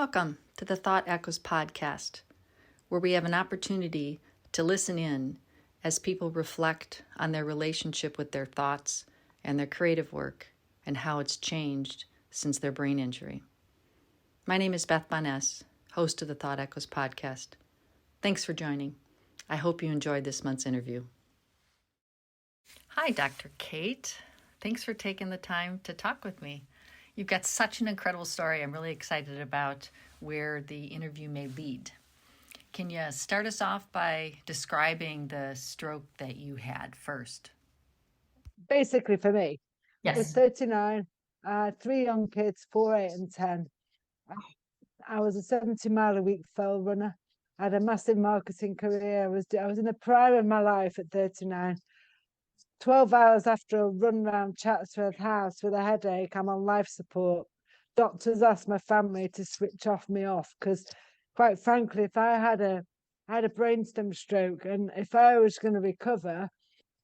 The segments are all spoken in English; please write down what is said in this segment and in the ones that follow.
Welcome to the Thought Echoes podcast, where we have an opportunity to listen in as people reflect on their relationship with their thoughts and their creative work and how it's changed since their brain injury. My name is Beth Bonness, host of the Thought Echoes podcast. Thanks for joining. I hope you enjoyed this month's interview. Hi, Dr. Kate. Thanks for taking the time to talk with me. You've got such an incredible story. I'm really excited about where the interview may lead. Can you start us off by describing the stroke that you had first? Basically, for me, Yes. I was 39. I had 3 young kids, 4, 8, and 10. I was a 70-mile-a-week fell runner. I had a massive marketing career. I was in the prime of my life at 39. 12 hours after a run round Chatsworth House with a headache, I'm on life support. Doctors asked my family to switch me off because, quite frankly, if I had a brainstem stroke and if I was going to recover,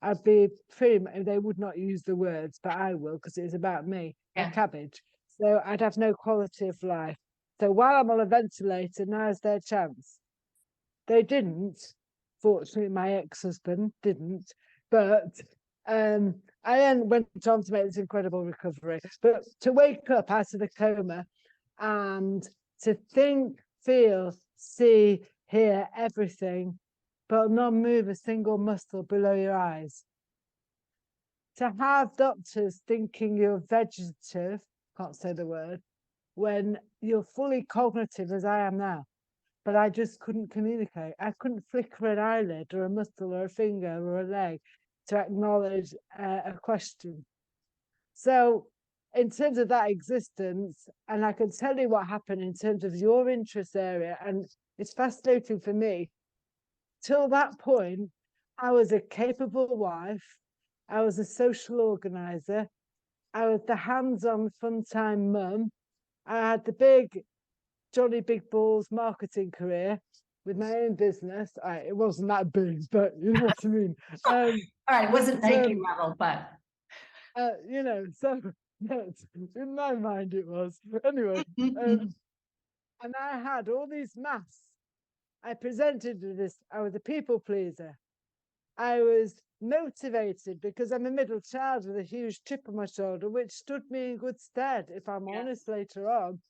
I'd be they would not use the words, but I will because it's about me, a cabbage. So I'd have no quality of life. So while I'm on a ventilator, now's their chance. They didn't. Fortunately, my ex-husband didn't. But I then went on to make this incredible recovery. But to wake up out of the coma and to think, feel, see, hear everything, but not move a single muscle below your eyes. To have doctors thinking you're vegetative, can't say the word, when you're fully cognitive as I am now. But I just couldn't communicate. I couldn't flicker an eyelid or a muscle or a finger or a leg to acknowledge a question. So in terms of that existence, and I can tell you what happened in terms of your interest area, and it's fascinating for me. Till that point, I was a capable wife. I was a social organizer. I was the hands-on fun-time mum. I had the big Johnny Big Balls marketing career with my own business. It wasn't that big, but you know what I mean. All right, it wasn't Nike level, but so yes, in my mind it was. Anyway, and I had all these masks. I presented to this. I was a people pleaser. I was motivated because I'm a middle child with a huge chip on my shoulder, which stood me in good stead, if I'm honest, later on.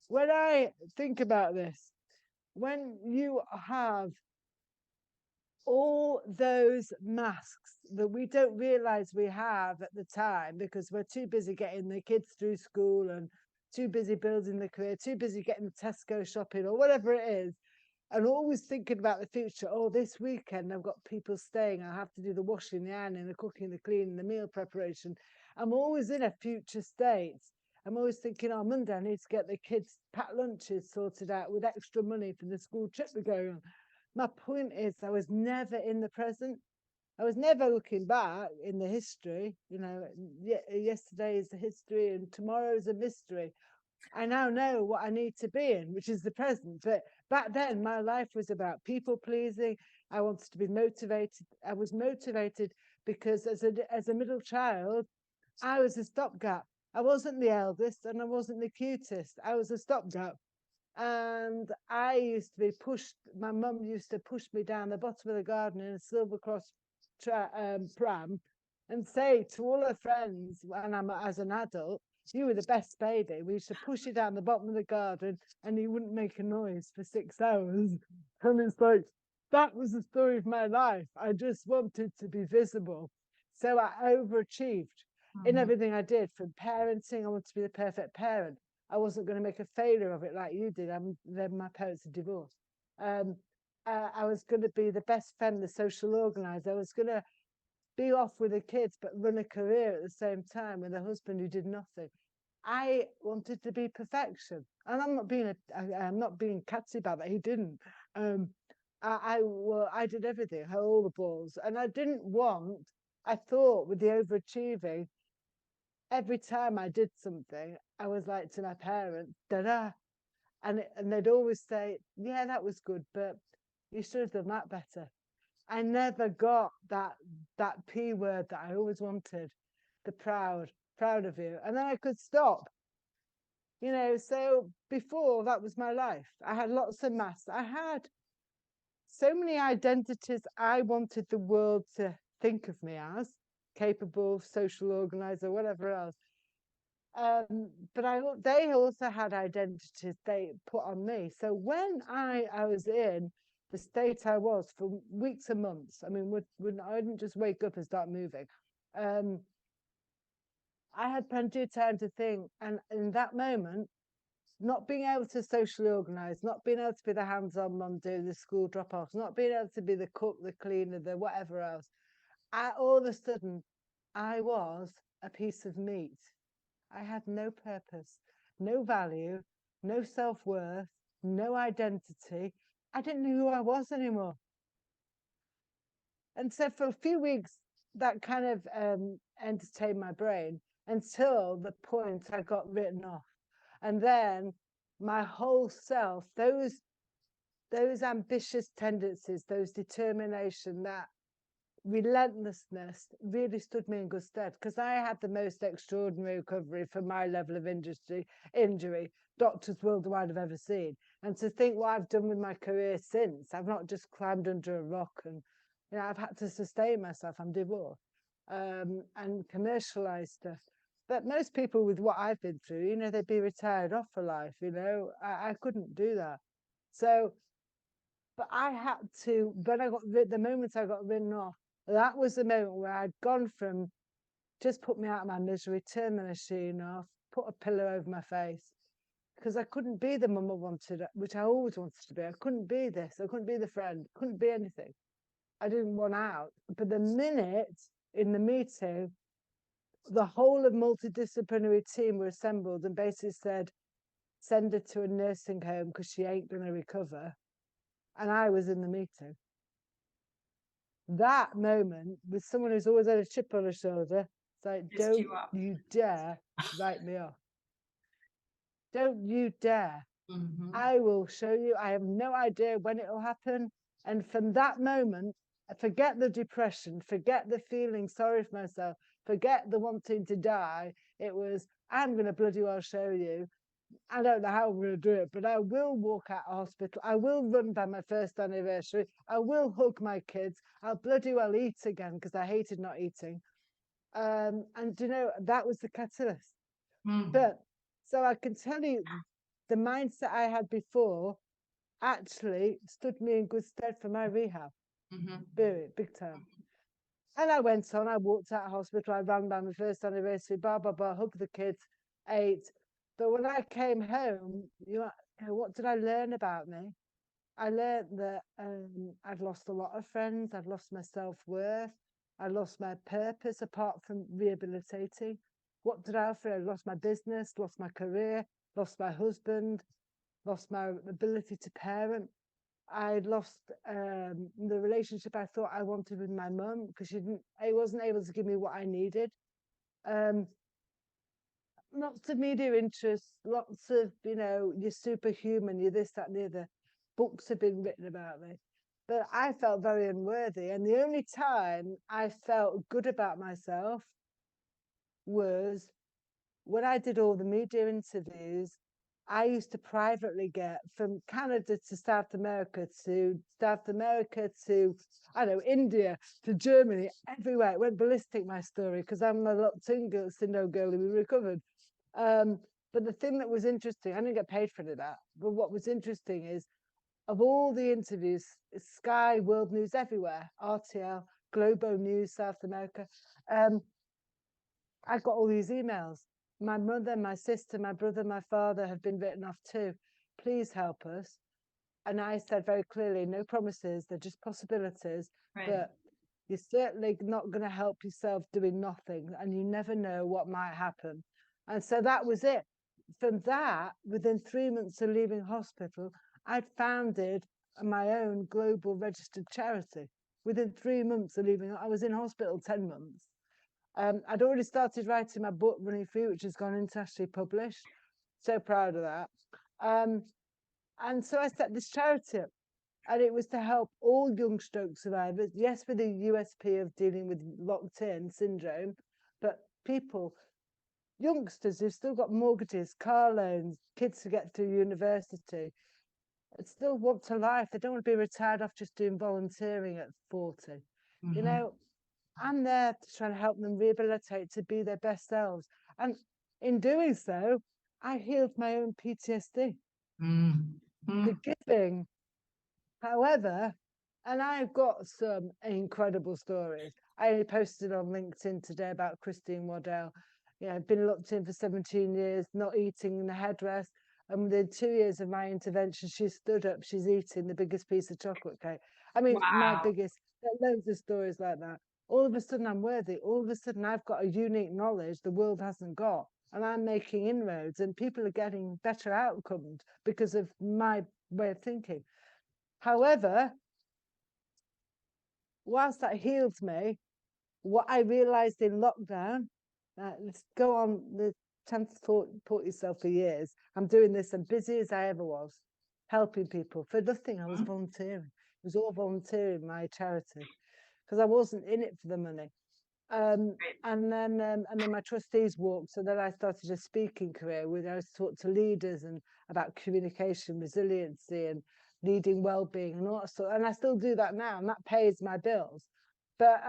When I think about this, when you have all those masks that we don't realize we have at the time because we're too busy getting the kids through school and too busy building the career, too busy getting the Tesco shopping or whatever it is, and always thinking about the future. Oh, this weekend I've got people staying. I have to do the washing, the ironing, the cooking, the cleaning, the meal preparation. I'm always in a future state. I'm always thinking, oh, Monday I need to get the kids' packed lunches sorted out with extra money for the school trip we're going on. My point is, I was never in the present. I was never looking back in the history. You know, yesterday is the history and tomorrow is a mystery. I now know what I need to be in, which is the present. But back then, my life was about people pleasing. I wanted to be motivated. I was motivated because as a middle child, I was a stopgap. I wasn't the eldest and I wasn't the cutest. I was a stopgap. And I used to be pushed. My mum used to push me down the bottom of the garden in a Silver Cross pram and say to all her friends, when I'm as an adult, you were the best baby. We used to push you down the bottom of the garden and you wouldn't make a noise for 6 hours. And it's like, that was the story of my life. I just wanted to be visible. So I overachieved in everything I did, from parenting. I wanted to be the perfect parent. I wasn't going to make a failure of it like you did. Then my parents are divorced. I was going to be the best friend, the social organizer. I was going to be off with the kids, but run a career at the same time with a husband who did nothing. I wanted to be perfection, and I'm not being catty about that. He didn't. I did everything, had all the balls, and I didn't want. I thought with the overachieving, every time I did something, I was like to my parents, da-da. And they'd always say, yeah, that was good, but you should have done that better. I never got that P word that I always wanted, the proud of you. And then I could stop. So before, that was my life. I had lots of masks. I had so many identities I wanted the world to think of me as: capable, social organizer, whatever else. But they also had identities they put on me. So when I was in the state I was for weeks and months, I mean, when I didn't just wake up and start moving. Um, I had plenty of time to think, and in that moment, not being able to socially organize, not being able to be the hands-on mum doing the school drop-offs, not being able to be the cook, the cleaner, the whatever else, all of a sudden, I was a piece of meat. I had no purpose, no value, no self-worth, no identity. I didn't know who I was anymore. And so for a few weeks, that kind of entertained my brain until the point I got written off. And then my whole self, those ambitious tendencies, those determination, that relentlessness really stood me in good stead, because I had the most extraordinary recovery for my level of injury doctors worldwide have ever seen. And to think what I've done with my career since, I've not just climbed under a rock and I've had to sustain myself. I'm divorced and commercialize stuff. But most people with what I've been through, they'd be retired off for life. I couldn't do that. So, but I had to, the moment I got written off, that was the moment where I'd gone from just put me out of my misery, turn the machine off, put a pillow over my face, because I couldn't be the mum I wanted, which I always wanted to be. I couldn't be this. I couldn't be the friend. I couldn't be anything. I didn't want out. But the minute in the meeting, the whole of multidisciplinary team were assembled and basically said, send her to a nursing home because she ain't going to recover. And I was in the meeting. That moment, with someone who's always had a chip on her shoulder, it's like, don't you dare write me off. Don't you dare. Mm-hmm. I will show you. I have no idea when it will happen. And from that moment, forget the depression, forget the feeling sorry for myself, forget the wanting to die. It was, I'm going to bloody well show you. I don't know how I'm going to do it, but I will walk out of hospital. I will run by my first anniversary. I will hug my kids. I'll bloody well eat again, because I hated not eating. And that was the catalyst. But so I can tell you, the mindset I had before actually stood me in good stead for my rehab. Big time. And I went on, I walked out of hospital, I ran by my first anniversary, blah, blah, blah, hugged the kids, ate. But when I came home, what did I learn about me? I learned that I'd lost a lot of friends, I'd lost my self-worth, I lost my purpose apart from rehabilitating. What did I offer? I lost my business, lost my career, lost my husband, lost my ability to parent. I lost the relationship I thought I wanted with my mum, because I wasn't able to give me what I needed. Lots of media interests, lots of, you're superhuman, you're this, that, and the other. Books have been written about me. But I felt very unworthy. And the only time I felt good about myself was when I did all the media interviews. I used to privately get from Canada to South America to I don't know, India to Germany, everywhere. It went ballistic, my story, because I'm a locked-in syndrome girl who recovered. But the thing that was interesting, I didn't get paid for any of that. But what was interesting is, of all the interviews, Sky, World News, everywhere, RTL, Globo News, South America, I got all these emails. My mother, my sister, my brother, my father have been written off too. Please help us. And I said very clearly, no promises, they're just possibilities. Right. But you're certainly not going to help yourself doing nothing, and you never know what might happen. And so that was it. From that, within 3 months of leaving hospital, I'd founded my own global registered charity. Within 3 months of leaving, I was in hospital 10 months. I'd already started writing my book, Running Free, which has gone internationally published. So proud of that. And so I set this charity up, and it was to help all young stroke survivors, yes, with the USP of dealing with locked-in syndrome, but people, youngsters who've still got mortgages, car loans, kids to get through university, and still want to life. They don't want to be retired off just doing volunteering at 40. You know, I'm there to try and help them rehabilitate to be their best selves. And in doing so, I healed my own PTSD. The giving, however, and I've got some incredible stories. I posted on LinkedIn today about Christine Waddell. Been locked in for 17 years, not eating in the headrest. And within 2 years of my intervention, she stood up, she's eating the biggest piece of chocolate cake. I mean, my biggest, there are loads of stories like that. All of a sudden, I'm worthy. All of a sudden, I've got a unique knowledge the world hasn't got. And I'm making inroads, and people are getting better outcomes because of my way of thinking. However, whilst that healed me, what I realized in lockdown, let's go on the chance to taught yourself for years. I'm doing this, I'm busy as I ever was, helping people. For nothing, I was volunteering. It was all volunteering, my charity, because I wasn't in it for the money. And then my trustees walked. So then I started a speaking career where I was taught to leaders and about communication, resiliency, and leading well-being and all that sort. And I still do that now, and that pays my bills. But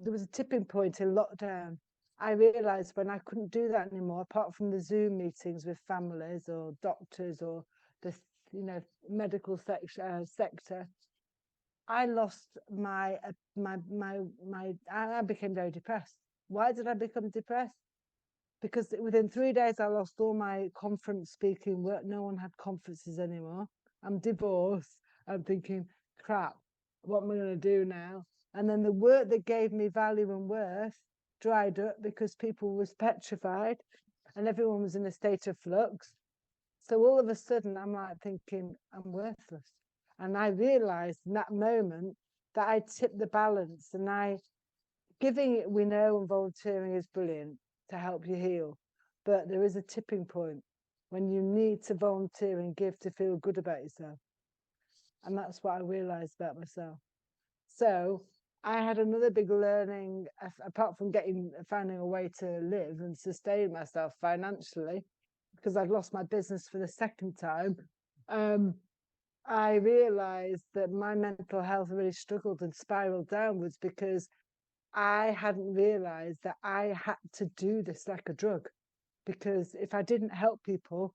there was a tipping point in lockdown. I realized when I couldn't do that anymore, apart from the Zoom meetings with families or doctors or the medical sector, I lost I became very depressed. Why did I become depressed? Because within 3 days I lost all my conference speaking work. No one had conferences anymore. I'm divorced. I'm thinking, crap, what am I going to do now? And then the work that gave me value and worth dried up because people was petrified and everyone was in a state of flux. So all of a sudden I'm like thinking, I'm worthless. And I realized in that moment that I tipped the balance, and giving it, we know, and volunteering is brilliant to help you heal. But there is a tipping point when you need to volunteer and give to feel good about yourself. And that's what I realized about myself. So I had another big learning, apart from finding a way to live and sustain myself financially, because I'd lost my business for the second time. I realized that my mental health really struggled and spiraled downwards because I hadn't realized that I had to do this like a drug. Because if I didn't help people,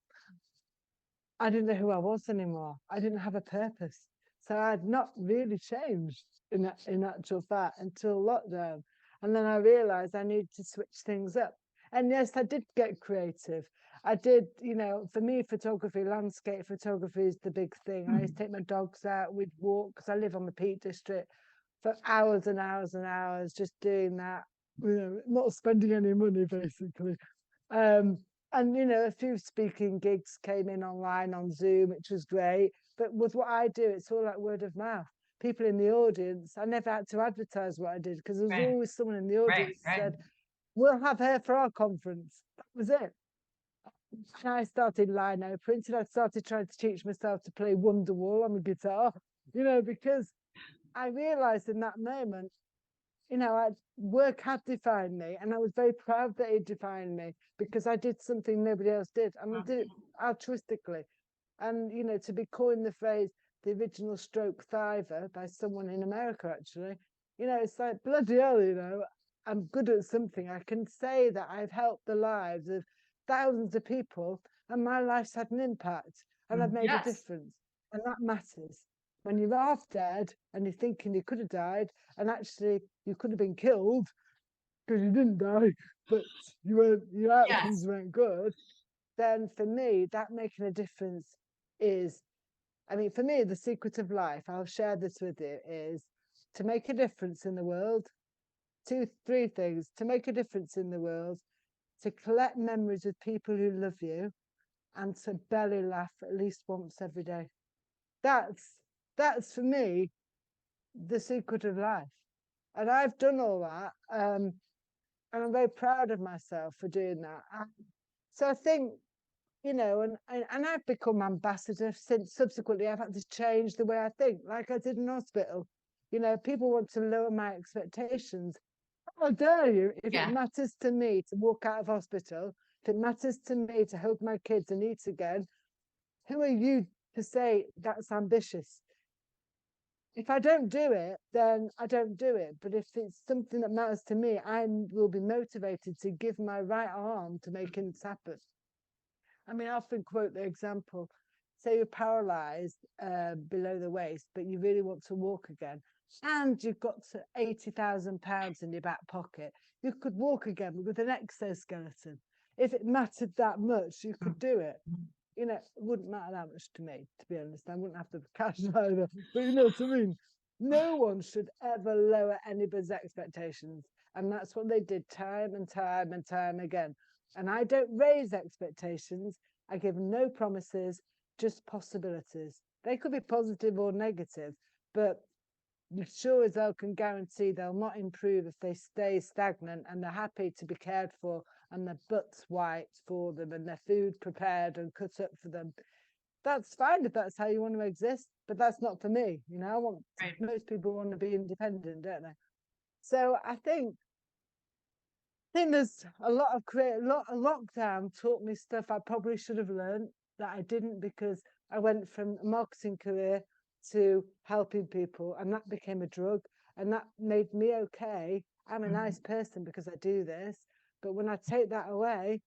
I didn't know who I was anymore. I didn't have a purpose. So I had not really changed in actual fact until lockdown. And then I realized I needed to switch things up. And yes, I did get creative. I did, for me, photography, landscape photography is the big thing. I used to take my dogs out, we'd walk, because I live on the Peak District, for hours and hours and hours, just doing that, not spending any money, basically. And, a few speaking gigs came in online on Zoom, which was great. But with what I do, it's all like word of mouth. People in the audience, I never had to advertise what I did because there was always someone in the audience who said, we'll have her for our conference. That was it. And I started lino printing. I started trying to teach myself to play Wonderwall on the guitar, because I realized in that moment, work had defined me, and I was very proud that it defined me because I did something nobody else did, and I did it altruistically. And to be coined the phrase the original stroke thriver by someone in America, actually, it's like bloody hell, I'm good at something. I can say that I've helped the lives of thousands of people, and my life's had an impact, and I've made a difference, and that matters. When you're half dead and you're thinking you could have died, and actually you could have been killed because you didn't die, but your outcomes weren't good, then for me, that making a difference is, for me, the secret of life, I'll share this with you, is to make a difference in the world. 3 things: to make a difference in the world, to collect memories with people who love you, and to belly laugh at least once every day. That's for me the secret of life, and I've done all that, and I'm very proud of myself for doing that. So I think, and I've become ambassador since. Subsequently I've had to change the way I think, like I did in hospital. People want to lower my expectations. How dare you? If it Yeah. matters to me to walk out of hospital, if it matters to me to hug my kids and eat again, who are you to say that's ambitious? If I don't do it, then I don't do it. But if it's something that matters to me, I will be motivated to give my right arm to make it happen. I mean, I often quote the example, say you're paralyzed below the waist, but you really want to walk again, and you've got £80,000 in your back pocket. You could walk again with an exoskeleton. If it mattered that much, you could do it. You know, it wouldn't matter that much to me, to be honest. I wouldn't have the cash either, but you know what I mean? No one should ever lower anybody's expectations. And that's what they did time and time and time again. And I don't raise expectations. I give no promises, just possibilities. They could be positive or negative, but you sure as hell can guarantee they'll not improve if they stay stagnant and they're happy to be cared for and their butts wiped for them and their food prepared and cut up for them. That's fine if that's how you want to exist, but that's not for me. You know, Right. most people want to be independent, don't they? So I think there's a lot of lockdown taught me stuff I probably should have learned that I didn't, because I went from a marketing career to helping people, and that became a drug, and that made me okay. I'm a nice person because I do this, but when I take that away,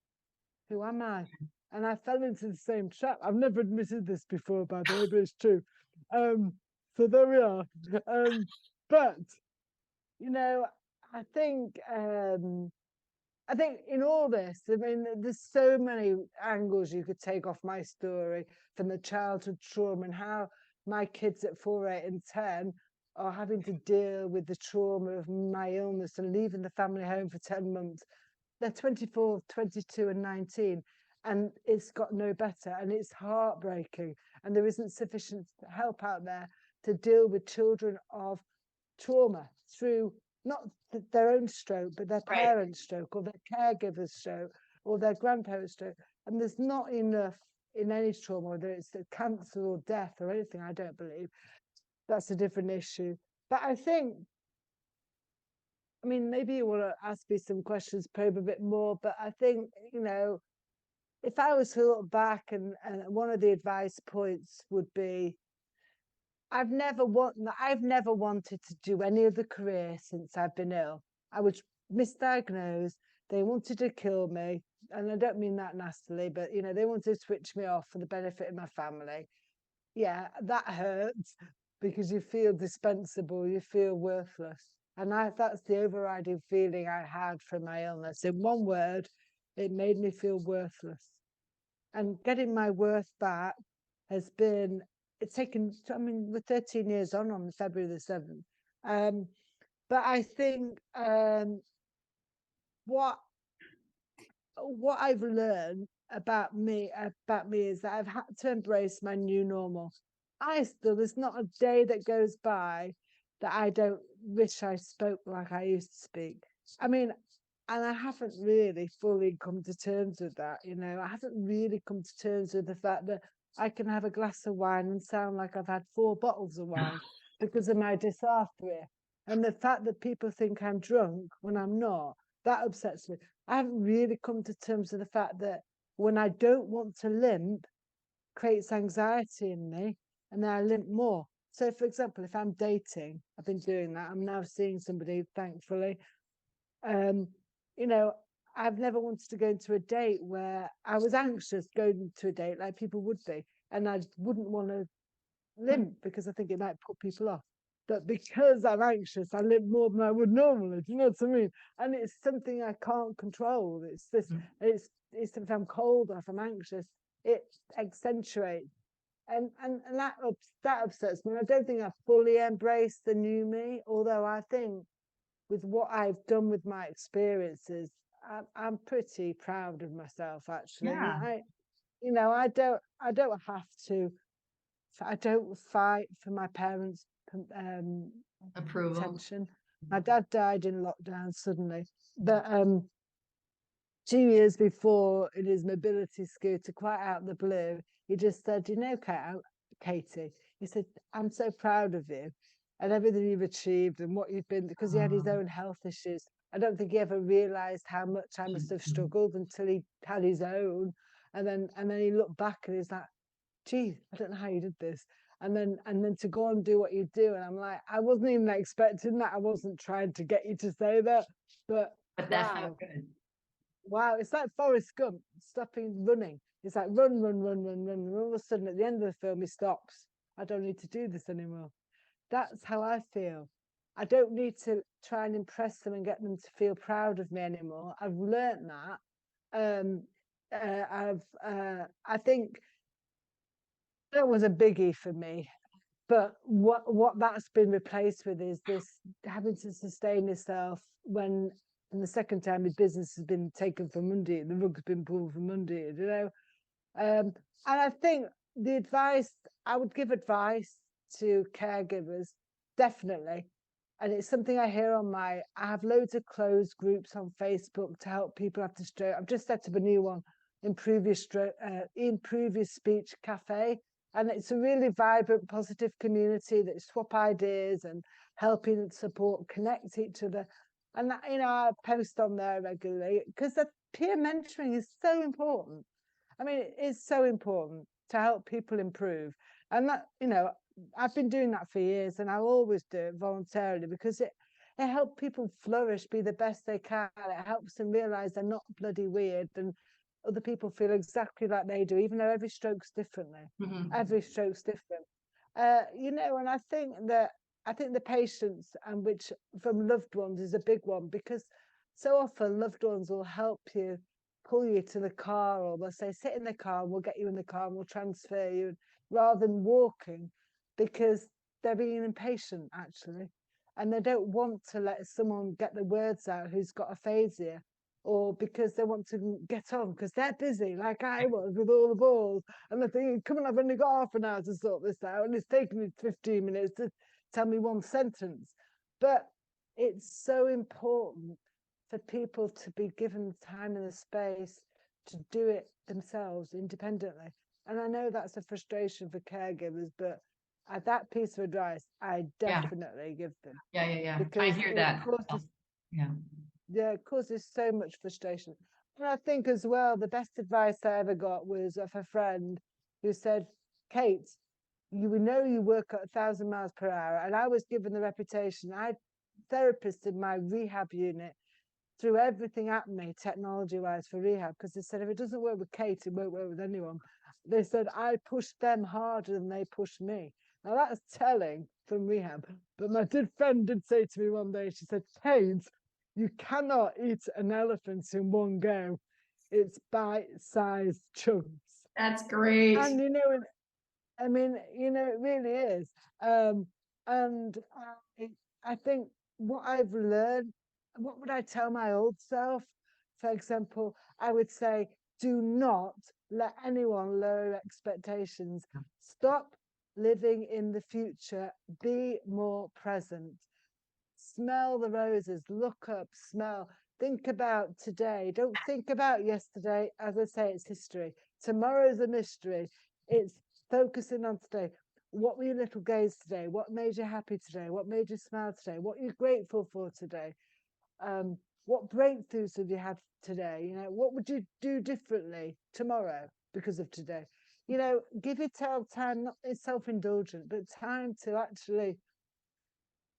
who am I? And I fell into the same trap. I've never admitted this before, by the way, but it's true. Um, so there we are. But you know, I think I think in all this, I mean, there's so many angles you could take off my story, from the childhood trauma and how my kids at 4, 8, and 10 are having to deal with the trauma of my illness and leaving the family home for 10 months. They're 24, 22, and 19, and it's got no better, and it's heartbreaking. And there isn't sufficient help out there to deal with children of trauma through not their own stroke, but their Right. parents' stroke or their caregiver's stroke or their grandparents' stroke. And there's not enough in any trauma, whether it's cancer or death or anything, I don't believe. That's a different issue. But I think, I mean, maybe you want to ask me some questions, probe a bit more, but I think, you know, if I was to look back, and one of the advice points would be, I've never wanted to do any other career since I've been ill. I was misdiagnosed. They wanted to kill me, and I don't mean that nastily, but you know, they wanted to switch me off for the benefit of my family. Yeah, that hurts because you feel dispensable, you feel worthless. And that's the overriding feeling I had from my illness. In one word, it made me feel worthless. And getting my worth back has been, it's taken, I mean, we're 13 years on February the 7th. But I think what I've learned about me is that I've had to embrace my new normal. There's not a day that goes by that I don't wish I spoke like I used to speak. I mean, and I haven't really fully come to terms with that. You know, I haven't really come to terms with the fact that I can have a glass of wine and sound like I've had 4 bottles of wine because of my dysarthria. And the fact that people think I'm drunk when I'm not, that upsets me. I haven't really come to terms with the fact that when I don't want to limp, creates anxiety in me, and then I limp more. So, for example, if I'm dating, I've been doing that. I'm now seeing somebody, thankfully. Um, you know, I've never wanted to go into a date where I was anxious going to a date like people would be, and I wouldn't want to limp because I think it might put people off. But because I'm anxious, I limp more than I would normally. Do you know what I mean? And it's something I can't control. It's this. It's if I'm cold or if I'm anxious, it accentuates, and that upsets me. I don't think I fully embraced the new me, although I think with what I've done with my experiences, I'm pretty proud of myself actually. And Yeah. I don't have to. I don't fight for my parents' Approval. attention. My dad died in lockdown suddenly, but 2 years before, in his mobility scooter, quite out of the blue, he just said, "You know, Katie," he said, "I'm so proud of you and everything you've achieved and what you've been," because he had his own health issues. I don't think he ever realized how much I must have struggled until he had his own. And then he looked back and he's like, gee, I don't know how you did this. And then to go and do what you do. And I'm like, I wasn't even expecting that. I wasn't trying to get you to say that. But that's not good. Wow, it's like Forrest Gump stopping running. It's like run, run, run, run, run. And all of a sudden at the end of the film, he stops. I don't need to do this anymore. That's how I feel. I don't need to try and impress them and get them to feel proud of me anymore. I've learned that. I think that was a biggie for me. But what that's been replaced with is this having to sustain yourself when, and the second time the business has been taken from under you, the rug's been pulled from under you, you know. And I think the advice I would give advice to caregivers, definitely. And it's something I hear I have loads of closed groups on Facebook to help people after stroke. I've just set up a new one in previous speech cafe. And it's a really vibrant, positive community that swap ideas and helping and support, connect each other. And that, you know, I post on there regularly because the peer mentoring is so important. I mean, it is so important to help people improve. And that, you know, I've been doing that for years and I'll always do it voluntarily because it helps people flourish, be the best they can. It helps them realize they're not bloody weird and other people feel exactly like they do, even though every stroke's differently. Every stroke's different. You know, and I think the patience and which from loved ones is a big one, because so often loved ones will help you, pull you to the car, or they'll say, sit in the car and we'll get you in the car and we'll transfer you, rather than walking, because they're being impatient actually. And they don't want to let someone get the words out who's got aphasia, or because they want to get on because they're busy, like I was with all the balls, and they're thinking, come on, I've only got half an hour to sort this out, and it's taken me 15 minutes to tell me one sentence. But it's so important for people to be given the time and the space to do it themselves independently. And I know that's a frustration for caregivers, but that piece of advice I definitely give them. Because I hear that. It causes so much frustration. And I think as well, the best advice I ever got was of a friend who said, Kate, we know you work at 1,000 miles per hour. And I was given the reputation. I had therapists in my rehab unit threw everything at me technology wise for rehab, because they said if it doesn't work with Kate, it won't work with anyone. They said I pushed them harder than they pushed me. Now that's telling from rehab. But my good friend did say to me one day, she said, Kate, you cannot eat an elephant in one go. It's bite-sized chunks. That's great. And you know, I mean, you know, it really is. And I think what I've learned, what would I tell my old self? For example, I would say, do not let anyone lower expectations. Stop living in the future. Be more present. Smell the roses, look up, smell. Think about today. Don't think about yesterday. As I say, it's history. Tomorrow's a mystery. It's focusing on today. What were your little gains today? What made you happy today? What made you smile today? What are you grateful for today? What breakthroughs have you had today? You know, what would you do differently tomorrow because of today? You know, give yourself time, not self-indulgent, but time to actually,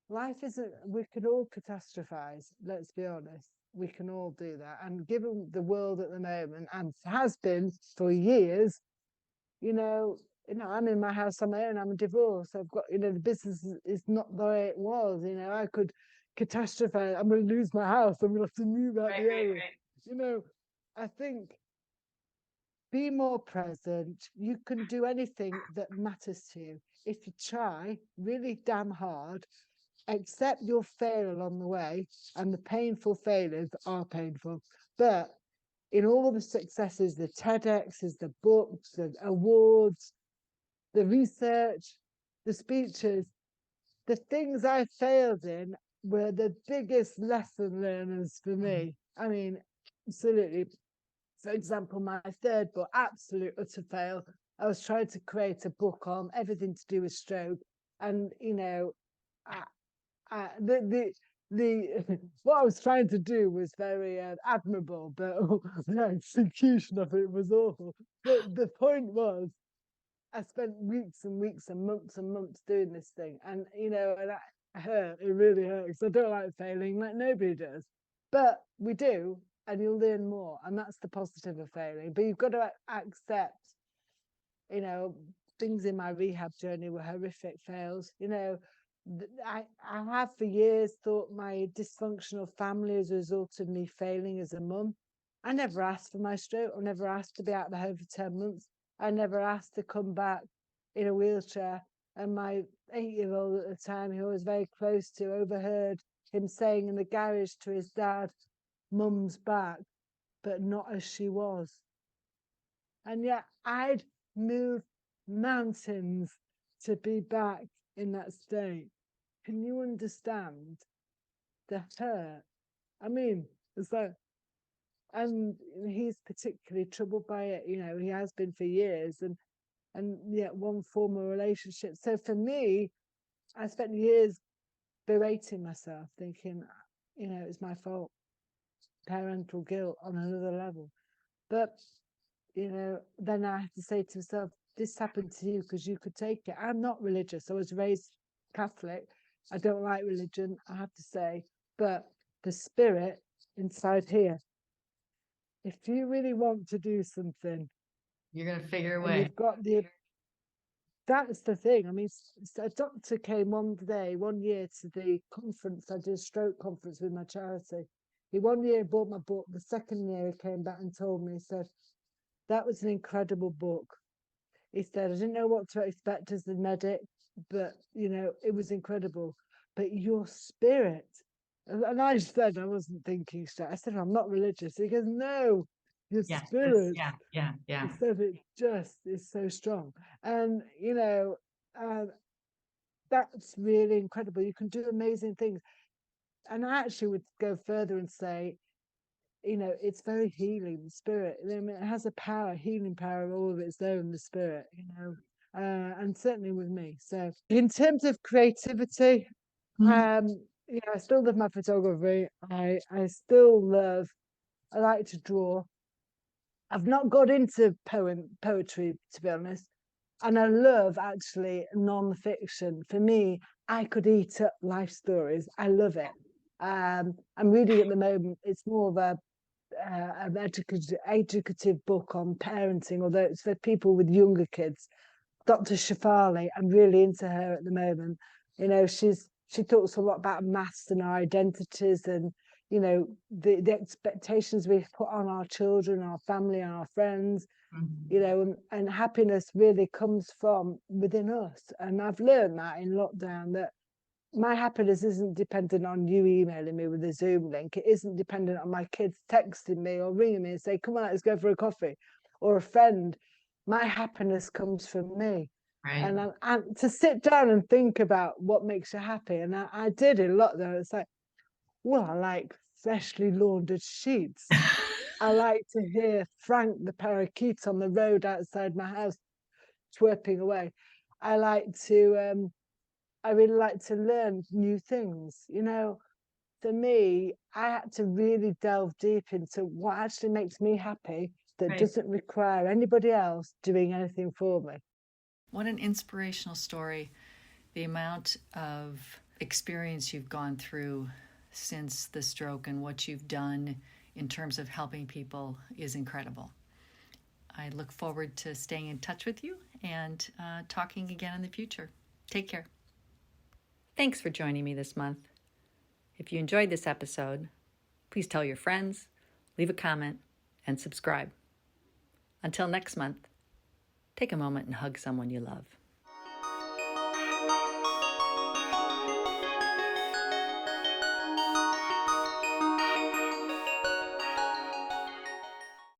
life isn't, we can all catastrophize, let's be honest. We can all do that. And given the world at the moment, and has been for years, you know, I'm in my house on my own, I'm divorced. I've got, you know, the business is not the way it was. You know, I could catastrophize, I'm going to lose my house, I'm going to have to move out the area. Right. You know, I think be more present. You can do anything that matters to you. If you try really damn hard, accept you'll fail along the way, and the painful failures are painful. But in all the successes, the TEDx's, the books, the awards, the research, the speeches, the things I failed in were the biggest lesson learners for me. I mean, absolutely. For example, my third book, absolute utter fail. I was trying to create a book on everything to do with stroke, and you know, the what I was trying to do was very admirable, but the execution of it was awful. But the point was, I spent weeks and weeks and months doing this thing, and and it hurt. It really hurt because I don't like failing, like nobody does. But we do, and you'll learn more, and that's the positive of failing. But you've got to accept, you know, things in my rehab journey were horrific fails. I have for years thought my dysfunctional family as a result of me failing as a mum. I never asked for my stroke. I never asked to be out of the home for 10 months. I never asked to come back in a wheelchair. And my 8-year-old at the time, who I was very close to, overheard him saying in the garage to his dad, "Mum's back, but not as she was." And yet I'd moved mountains to be back in that state. Can you understand the hurt? I mean, it's like, and he's particularly troubled by it. He has been for years, and yet one former relationship. So for me, I spent years berating myself, thinking, it's my fault, parental guilt on another level. But then I had to say to myself, this happened to you because you could take it. I'm not religious. I was raised Catholic. I don't like religion, I have to say, but the spirit inside here, if you really want to do something, you're going to figure a and way. you've got that's the thing. I mean, a doctor came one year to the conference. I did a stroke conference with my charity. He one year bought my book. The second year he came back and told me, he said, that was an incredible book. He said, I didn't know what to expect as the medic, but, it was incredible. But your spirit, and I said, I wasn't thinking straight. I said, I'm not religious. He goes, no, your spirit. Yeah. He said, it just is so strong. And, that's really incredible. You can do amazing things. And I actually would go further and say, it's very healing, the spirit. I mean, it has a power, healing power, all of its own, the spirit, and certainly with me. So in terms of creativity, I still love my photography. I like to draw. I've not got into poetry, to be honest. And I love actually non-fiction. For me, I could eat up life stories. I love it. I'm reading at the moment. It's more of an educative book on parenting, although it's for people with younger kids. Dr. Shafali, I'm really into her at the moment. She talks a lot about maths and our identities, and the expectations we put on our children, our family, and our friends. And happiness really comes from within us. And I've learned that in lockdown, that my happiness isn't dependent on you emailing me with a Zoom link. It isn't dependent on my kids texting me or ringing me and say, come on, let's go for a coffee, or a friend. My happiness comes from me. Right. And to sit down and think about what makes you happy. And I did a lot there. It's like, well, I like freshly laundered sheets. I like to hear Frank the parakeet on the road outside my house chirping away. I really like to learn new things. For me, I had to really delve deep into what actually makes me happy, that doesn't require anybody else doing anything for me. What an inspirational story. The amount of experience you've gone through since the stroke and what you've done in terms of helping people is incredible. I look forward to staying in touch with you and talking again in the future. Take care. Thanks for joining me this month. If you enjoyed this episode, please tell your friends, leave a comment, and subscribe. Until next month, take a moment and hug someone you love.